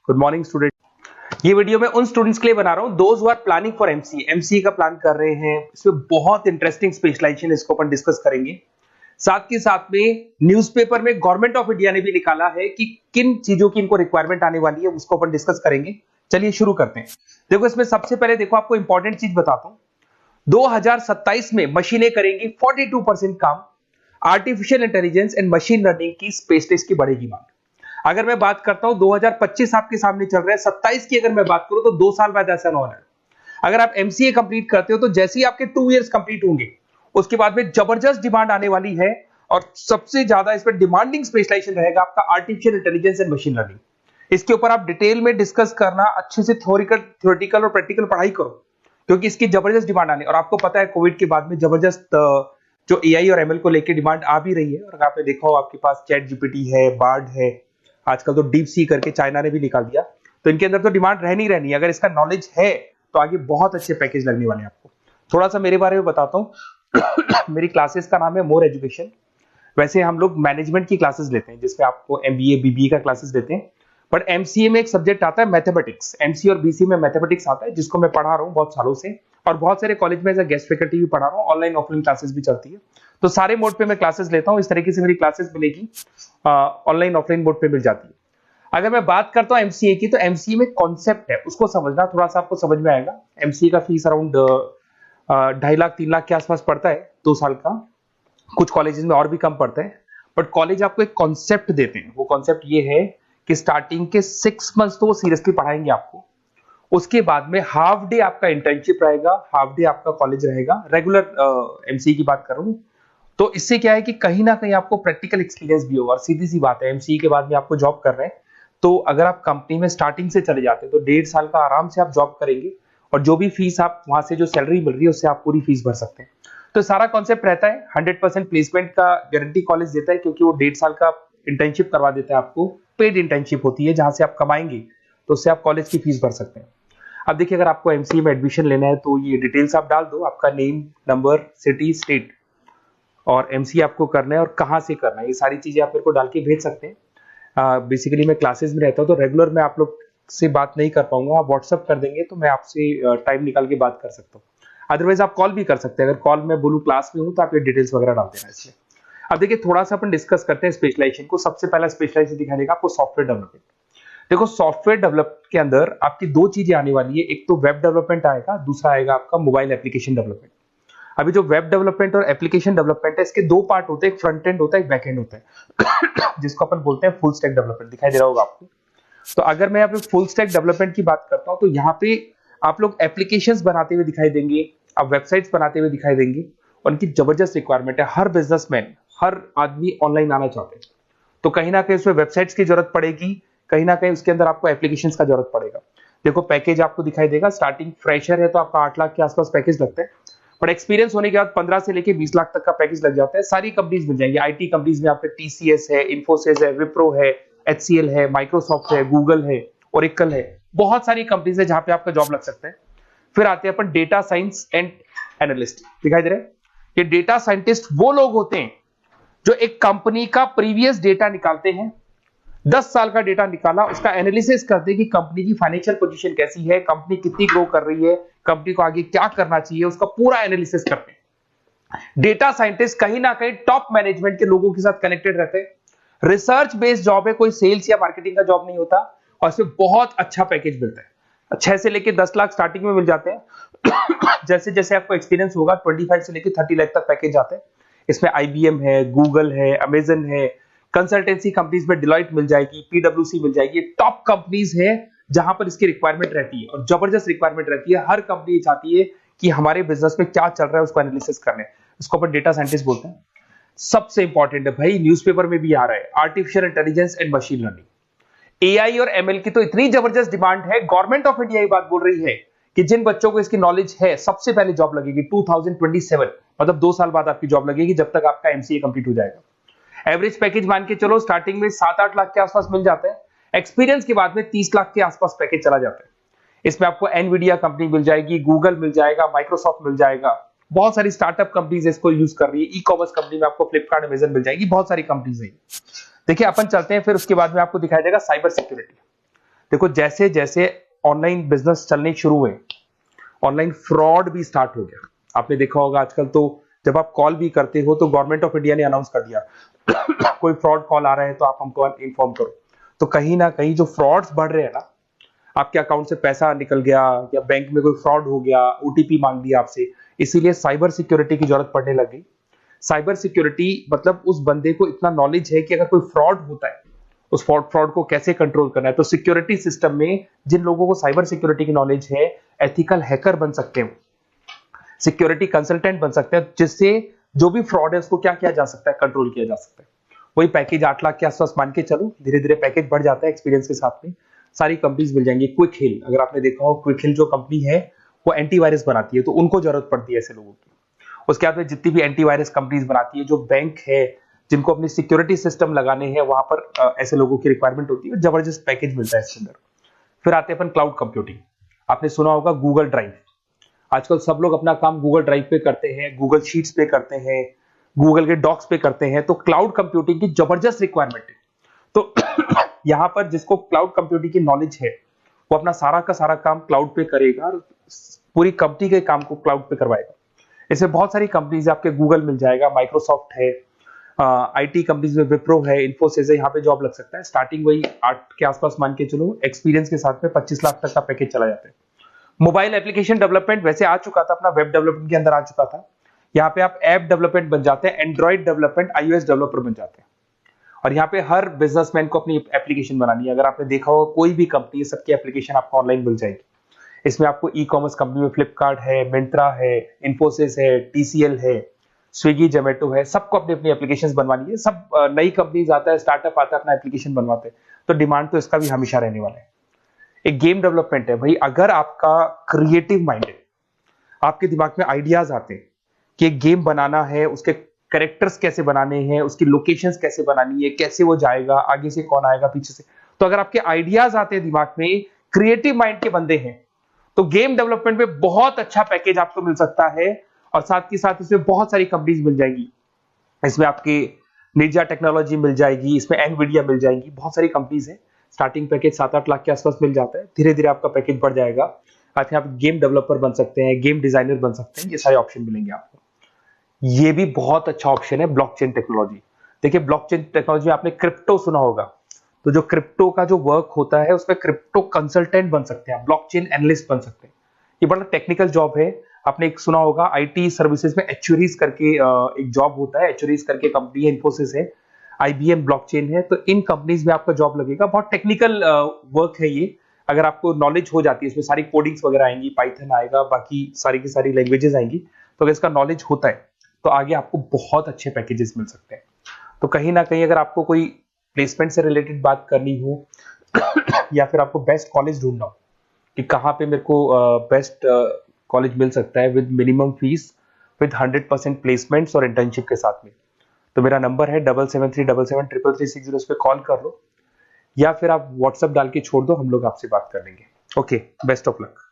Good morning student. ये video मैं उन स्टूडेंट्स के लिए बना रहा हूं those who are planning for MCA, MCA का प्लान कर रहे हैं। इसमें बहुत इंटरेस्टिंग स्पेशलाइजेशन इसको अपन डिस्कस करेंगे। साथ के साथ में न्यूज़पेपर में गवर्नमेंट ऑफ इंडिया ने भी निकाला है कि किन चीजों की इनको रिक्वायरमेंट आने वाली है, उसको अपन डिस्कस करेंगे। चलिए शुरू करते हैं। देखो इसमें सबसे पहले देखो आपको इंपॉर्टेंट चीज बताता हूं। 2027 में मशीनें करेंगी 42% काम। Artificial intelligence and machine learning की स्पेशलिस्ट की बढ़ेगी मांग। अगर मैं बात करता हूं 2025 आपके सामने चल रहा है, 27 की अगर मैं बात करूं तो 2 साल बाद ऐसा होना है। अगर आप एमसीए कंप्लीट करते हो तो जैसे ही आपके 2 इयर्स कंप्लीट होंगे उसके बाद में जबरदस्त डिमांड आने वाली है और सबसे ज्यादा इस पर डिमांडिंग स्पेशलाइजेशन रहेगा आपका artificial intelligence and machine learning. इसके ऊपर आप डिटेल में डिस्कस करना, अच्छे से थ्योरेटिकल और प्रैक्टिकल पढ़ाई करो क्योंकि इसकी जबरदस्त डिमांड आने। और आपको पता है कोविड के बाद में जबरदस्त जो एआई और एमएल को लेकर डिमांड आ भी रही है। और आपने देखा हो आपके पास चैट जीपीटी है, बार्ड है, आजकल तो डीप सी करके चाइना ने भी निकाल दिया। तो इनके अंदर तो डिमांड रहनी। अगर इसका नॉलेज है तो आगे बहुत अच्छे पैकेज लगने वाले हैं आपको। थोड़ा सा मेरे बारे में बताता हूँ। मेरी क्लासेस का नाम है मोर एजुकेशन। वैसे हम लोग मैनेजमेंट की क्लासेस लेते हैं जिसमें आपको एमबीए बीबीए का क्लासेस देते हैं। बट एमसीए में एक सब्जेक्ट आता है मैथमेटिक्स। एमसीए और बीसीए में मैथमेटिक्स आता है जिसको मैं पढ़ा रहा हूँ बहुत सालों से और बहुत सारे कॉलेज में एज अ गेस्ट फैकल्टी भी पढ़ा रहा हूँ। ऑनलाइन ऑफलाइन क्लासेस भी चलती है, तो सारे मोड पे मैं क्लासेस लेता हूँ। इस तरीके से मेरी क्लासेस मिलेगी, ऑनलाइन ऑफलाइन मोड पे मिल जाती है। अगर मैं बात करता हूँ एमसीए की, तो एमसीए में कॉन्सेप्ट है उसको समझना, थोड़ा सा आपको समझ में आएगा। एमसीए का फीस अराउंड 2.5 लाख 3 लाख के आसपास पड़ता है 2 साल का। कुछ कॉलेजेस में और भी कम पड़ता है। बट कॉलेज आपको एक कॉन्सेप्ट देते हैं। वो कॉन्सेप्ट ये है कि स्टार्टिंग के 6 मंथ्स तो वो सीरियसली पढ़ाएंगे आपको। उसके बाद में हाफ डे आपका इंटर्नशिप रहेगा, हाफ डे आपका कॉलेज रहेगा। रेगुलर एमसीए की बात करूं तो इससे क्या है कि कहीं ना कहीं आपको प्रैक्टिकल एक्सपीरियंस भी होगा। और सीधी सी बात है, एमसीए के बाद में आपको जॉब कर रहे हैं तो अगर आप कंपनी में स्टार्टिंग से चले जाते हैं तो 1.5 साल का आराम से आप जॉब करेंगे और जो भी फीस आप वहां से जो सैलरी मिल रही है उससे आप पूरी फीस भर सकते हैं। तो सारा कॉन्सेप्ट रहता है। 100% प्लेसमेंट का गारंटी कॉलेज देता है क्योंकि वो 1.5 साल का इंटर्नशिप करवा देता है आपको। पेड इंटर्नशिप होती है जहां से आप कमाएंगे तो उससे आप कॉलेज की फीस भर सकते हैं। अब देखिए अगर आपको एमसीए में एडमिशन लेना है तो ये डिटेल्स आप डाल दो, आपका नेम, नंबर, सिटी, स्टेट और एमसीए आपको करना है और कहाँ से करना है। ये सारी चीजें आप मेरे को डाल के भेज सकते हैं। बेसिकली मैं क्लासेस में रहता हूँ तो रेगुलर मैं आप लोग से बात नहीं कर पाऊंगा। आप व्हाट्सअप कर देंगे तो मैं आपसे टाइम निकाल के बात कर सकता हूँ। अदरवाइज आप कॉल भी कर सकते हैं। अगर कॉल में बोलूँ क्लास में हूँ तो आप ये डिटेल्स वगैरह डाल देना इसमें। अब देखिए थोड़ा सा अपन डिस्कस करते हैं स्पेशलाइजेशन को। सबसे पहला स्पेशलाइजेशन दिखाई देगा आपको सॉफ्टवेयर डेवलपमेंट। देखो सॉफ्टवेयर डेवलप के अंदर आपकी 2 चीजें आने वाली है। एक तो वेब डेवलपमेंट आएगा, दूसरा आएगा आपका मोबाइल एप्लीकेशन डेवलपमेंट। अभी जो वेब डेवलपमेंट और एप्लीकेशन डेवलपमेंट है इसके 2 पार्ट होते हैं, एक फ्रंट एंड होता है, एक बैक एंड होता है जिसको अपन बोलते हैं फुल स्टैक डेवलपमेंट। दिखाई दे रहा होगा आपको। तो अगर मैं यहाँ पे फुल स्टैक डेवलपमेंट की बात करता हूँ तो यहाँ पे आप लोग एप्लीकेशंस बनाते हुए दिखाई देंगे, आप वेबसाइट्स बनाते हुए दिखाई देंगे। उनकी जबरदस्त रिक्वायरमेंट है। हर बिजनेसमैन, हर आदमी ऑनलाइन आना चाहते हैं तो कहीं ना कहीं उसमें वेबसाइट्स की जरूरत पड़ेगी, कहीं ना कहीं उसके अंदर आपको एप्लीकेशंस का जरूरत पड़ेगा। देखो पैकेज आपको दिखाई देगा। स्टार्टिंग फ्रेशर है तो आपका 8 लाख के आसपास पैकेज लगता है। बट एक्सपीरियंस होने के बाद 15 से लेके 20 लाख तक का पैकेज लग जाता है। सारी कंपनीज मिल जाएंगी। आईटी कंपनीज में आपके टीसीएस है, इन्फोसिस है, विप्रो है, एचसीएल है, माइक्रोसॉफ्ट है, गूगल है, ओरेकल है। बहुत सारी कंपनीज है जहां पे आपका जॉब लग सकता है। फिर आते हैं अपन डेटा साइंस एंड एनालिस्ट। दिखाई दे रहा है? ये डेटा साइंटिस्ट वो लोग होते हैं जो एक कंपनी का प्रीवियस डेटा निकालते हैं। 10 साल का डेटा निकाला, उसका एनालिसिस करते हैं कि कंपनी की फाइनेंशियल पोजीशन कैसी है, कंपनी कितनी ग्रो कर रही है, कंपनी को आगे क्या करना चाहिए, उसका पूरा एनालिसिस करते हैं। डेटा साइंटिस्ट कहीं ना कहीं टॉप मैनेजमेंट के लोगों के साथ कनेक्टेड रहते हैं। रिसर्च बेस्ड जॉब है, कोई सेल्स या मार्केटिंग का जॉब नहीं होता और इसमें बहुत अच्छा पैकेज मिलता है। 6 से लेके 10 लाख स्टार्टिंग में मिल जाते हैं। जैसे जैसे आपको एक्सपीरियंस होगा 25 से लेके 30 लाख तक पैकेज आते हैं। इसमें आईबीएम है, गूगल है, अमेजन है, कंसल्टेंसी कंपनीज में डिलॉयट मिल जाएगी, पीडब्ल्यूसी मिल जाएगी। टॉप कंपनीज है जहां पर इसकी रिक्वायरमेंट रहती है और जबरदस्त रिक्वायरमेंट रहती है। हर कंपनी चाहती है कि हमारे बिजनेस में क्या चल रहा है उसको एनालिसिस करने। इसको अपन डेटा साइंटिस्ट बोलते हैं। सबसे इंपॉर्टेंट है भाई, न्यूज़पेपर में भी आ रहा है, artificial intelligence and machine learning. AI और एमएल की तो इतनी जबरदस्त डिमांड है। गवर्नमेंट ऑफ इंडिया ये बात बोल रही है कि जिन बच्चों को इसकी नॉलेज है सबसे पहले जॉब लगेगी 2027, मतलब 2 साल बाद आपकी जॉब लगेगी जब तक आपका एमसीए कंप्लीट हो जाएगा। एवरेज पैकेज मान के चलो स्टार्टिंग में 7-8 लाख के आसपास मिल जाते हैं। एक्सपीरियंस के बाद में 30 लाख के आसपास पैकेज चला जाता है। इसमें आपको एनवीडिया कंपनी मिल जाएगी, गूगल मिल जाएगा, माइक्रोसॉफ्ट मिल जाएगा। बहुत सारी स्टार्टअप कंपनीज इसको यूज कर रही है। ई कॉमर्स कंपनी में आपको फ्लिपकार्ट, अमेजन मिल जाएगी। बहुत सारी कंपनीज है। देखिए अपन चलते हैं, फिर उसके बाद में आपको दिखाई देगा साइबर सिक्योरिटी। देखो जैसे जैसे ऑनलाइन बिजनेस चलने शुरू हुए, ऑनलाइन फ्रॉड भी स्टार्ट हो गया। आपने देखा होगा आजकल तो जब आप कॉल भी करते हो तो गवर्नमेंट ऑफ इंडिया ने अनाउंस कर दिया कोई फ्रॉड कॉल आ रहा है तो आप हमको इन्फॉर्म करो। तो कहीं ना कहीं जो फ्रॉड्स बढ़ रहे हैं ना, आपके अकाउंट से पैसा निकल गया या बैंक में कोई फ्रॉड हो गया, ओटीपी मांग लिया आपसे, इसीलिए साइबर सिक्योरिटी की जरूरत पड़ने लग गई। साइबर सिक्योरिटी मतलब उस बंदे को इतना नॉलेज है कि अगर कोई फ्रॉड होता है उस फ्रॉड को कैसे कंट्रोल करना है। तो सिक्योरिटी सिस्टम में जिन लोगों को साइबर सिक्योरिटी की नॉलेज है, एथिकल हैकर बन सकते हैं, सिक्योरिटी कंसल्टेंट बन सकते हैं, जिससे जो भी फ्रॉड है उसको क्या किया जा सकता है, कंट्रोल किया जा सकता है। वही पैकेज 8 लाख के आसपास मान के चलो, धीरे धीरे पैकेज बढ़ जाता है एक्सपीरियंस के साथ में। सारी कंपनीज मिल जाएंगी। क्विक हिल, अगर आपने देखा हो, क्विक हिल जो कंपनी है वो एंटीवायरस बनाती है, तो उनको जरूरत पड़ती है ऐसे लोगों की। उसके बाद में जितनी भी एंटीवायरस कंपनीज बनाती है, जो बैंक है जिनको अपनी सिक्योरिटी सिस्टम लगाने हैं, वहां पर ऐसे लोगों की रिक्वायरमेंट होती है। जबरदस्त पैकेज मिलता है इसके अंदर। फिर आते हैं अपन क्लाउड कंप्यूटिंग। आपने सुना होगा गूगल ड्राइव, आजकल सब लोग अपना काम गूगल ड्राइव पे करते हैं, गूगल शीट्स पे करते हैं, गूगल के डॉक्स पे करते हैं। तो क्लाउड कंप्यूटिंग की जबरदस्त रिक्वायरमेंट है। तो यहां पर जिसको क्लाउड कंप्यूटिंग की नॉलेज है वो अपना सारा का सारा काम क्लाउड पे करेगा और पूरी कंपनी के काम को क्लाउड पे करवाएगा। इसमें बहुत सारी कंपनीज, आपके गूगल मिल जाएगा, माइक्रोसॉफ्ट है, आईटी कंपनीज में विप्रो है, इन्फोसिस है, यहाँ पे जॉब लग सकता है। स्टार्टिंग वही 8 के आसपास मान के चलो, एक्सपीरियंस के साथ में 25 लाख तक का पैकेज चला जाता है। मोबाइल एप्लीकेशन डेवलपमेंट वैसे आ चुका था, अपना वेब डेवलपमेंट के अंदर आ चुका था। यहाँ पे आप ऐप डेवलपमेंट बन जाते हैं, एंड्रॉइड डेवलपमेंट, आईओएस डेवलपर बन जाते हैं। और यहाँ पे हर बिजनेसमैन को अपनी एप्लीकेशन बनानी है। अगर आपने देखा हो कोई भी कंपनी, सबकी एप्लीकेशन आपको ऑनलाइन मिल जाएगी। इसमें आपको ई कॉमर्स कंपनी में फ्लिपकार्ट है, मिंत्रा है, इन्फोसिस है, टीसीएल है, स्विगी, जोमेटो है, सबको अपनी अपनी एप्लीकेशन बनवानी है। सब नई कंपनीज आता है, स्टार्टअप आता है, अपना एप्लीकेशन बनवाते हैं। तो डिमांड तो इसका भी हमेशा रहने वाला है। एक गेम डेवलपमेंट है भाई, अगर आपका क्रिएटिव माइंड है, आपके दिमाग में आइडियाज आते हैं कि एक गेम बनाना है, उसके कैरेक्टर्स कैसे बनाने हैं, उसकी लोकेशंस कैसे बनानी है, कैसे वो जाएगा, आगे से कौन आएगा, पीछे से, तो अगर आपके आइडियाज आते हैं दिमाग में, क्रिएटिव माइंड के बंदे हैं, तो गेम डेवलपमेंट में बहुत अच्छा पैकेज आपको मिल सकता है। और साथ के साथ इसमें बहुत सारी कंपनीज मिल जाएंगी। इसमें आपकी निंजा टेक्नोलॉजी मिल जाएगी, इसमें एनवीडिया मिल जाएंगी, बहुत सारी कंपनीज है। स्टार्टिंग पैकेज 7-8 लाख के आसपास मिल जाता है। धीरे धीरे आपका पैकेज बढ़ जाएगा। आप गेम डेवलपर बन सकते हैं, गेम डिजाइनर बन सकते हैं, ये सारे ऑप्शन मिलेंगे आपको। ये भी बहुत अच्छा ऑप्शन है ब्लॉकचेन टेक्नोलॉजी। देखिए ब्लॉकचेन टेक्नोलॉजी में आपने क्रिप्टो सुना होगा, तो जो क्रिप्टो का जो वर्क होता है उसमें क्रिप्टो कंसल्टेंट बन सकते हैं, ब्लॉकचेन एनालिस्ट बन सकते हैं। ये बड़ा टेक्निकल जॉब है। आपने एक सुना होगा आईटी सर्विसेज में एक्चुअरीज करके एक जॉब होता है, एक्चुअरीज करके कंपनी है, इन्फोसिस है, आईबीएम ब्लॉकचेन है। तो इन कंपनीज में आपका जॉब लगेगा। बहुत टेक्निकल वर्क है ये। अगर आपको नॉलेज हो जाती है, इसमें सारी कोडिंग्स वगैरह आएंगी, पाइथन आएगा, बाकी सारी की सारी लैंग्वेजेस आएंगी, तो अगर इसका नॉलेज होता है तो आगे आपको बहुत अच्छे पैकेजेस मिल सकते हैं। तो कहीं ना कहीं अगर आपको कोई प्लेसमेंट से रिलेटेड बात करनी हो या फिर आपको बेस्ट कॉलेज ढूंढना हो कि कहाँ पे मेरे को बेस्ट कॉलेज मिल सकता है with minimum fees, with 100% placements और इंटर्नशिप के साथ में, तो मेरा नंबर है 7737733360। उस पर कॉल कर लो या फिर आप व्हाट्सएप डाल के छोड़ दो, हम लोग आपसे बात कर लेंगे। Okay, best of luck.